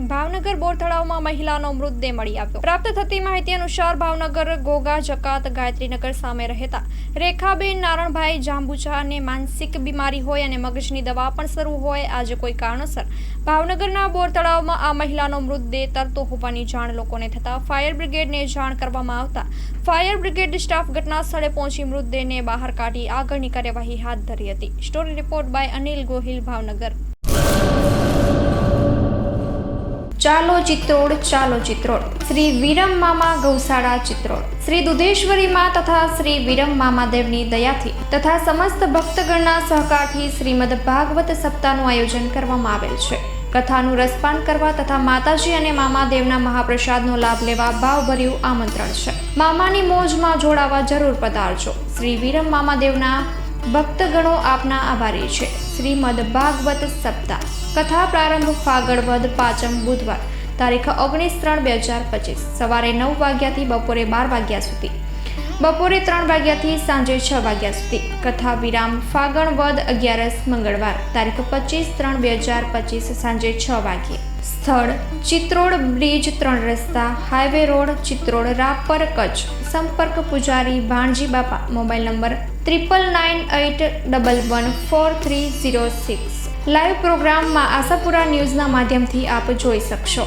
ભાવનગર બોર તળાવમાં મહિલાનો મૃતદેહ મળી આવ્યો। પ્રાપ્ત થતી માહિતી અનુસાર ભાવનગર ગોગા જકાત ગાયત્રીનગર સામે રહેતા રેખાબેન નારણભાઈ જાંબુચાને માનસિક બીમારી હોય અને મગજની દવા પણ શરૂ હોય આજે કોઈ કારણસર ભાવનગરના બોર તળાવમાં આ મહિલાનો મૃતદેહ તરતો હોવાની જાણ લોકોને થતા ફાયર બ્રિગેડને જાણ કરવામાં આવતા ફાયર બ્રિગેડ સ્ટાફ ઘટના સ્થળે પહોંચી મૃતદેહને બહાર કાઢી આગળની કાર્યવાહી હાથ ધરી હતી। Story report by Anil Gohil, Bhavnagar. ચાલો ચિત્રોડ શ્રી વિરમ મામા ગૌશાળા ચિત્રોડ શ્રી દુધેશ્વરી માં તથા શ્રી વિરમ મામાદેવની દયાથી તથા સમસ્ત ભક્તગણના સહકારથી શ્રીમદ ભાગવત સપ્તાહનું આયોજન કરવામાં આવેલ છે। કથાનું રસપાન કરવા તથા માતાજી અને મામાદેવના મહાપ્રસાદનો લાભ લેવા ભાવભર્યું આમંત્રણ છે। મામાની મોજમાં જોડાવા જરૂર પધારજો। શ્રી વિરમ મામાદેવના ભક્તગણો આપના આભારી છે। શ્રીમદ ભાગવત સપ્તાહ કથા પ્રારંભ ફાગણ વદ 5મ બુધવાર તારીખ 19/3/2025 સવારે 9 વાગ્યાથી બપોરે 12 વાગ્યા સુધી, બપોરે 3 વાગ્યાથી સાંજે 6 વાગ્યા સુધી। કથા વિરામ ફાગણ વદ 11 મંગળવાર તારીખ 25/3/2025 સાંજે 6 વાગ્યે। સ્થળ ચિત્રોડ બ્રિજ 3 રસ્તા હાઈવે રોડ ચિત્રોડ રાપર કચ્છ। સંપર્ક પૂજારી ભાણજી બાપા। Mobile number 9981114306। લાઈવ પ્રોગ્રામમાં આશાપુરા ન્યૂઝના માધ્યમથી આપ જોઈ શકશો।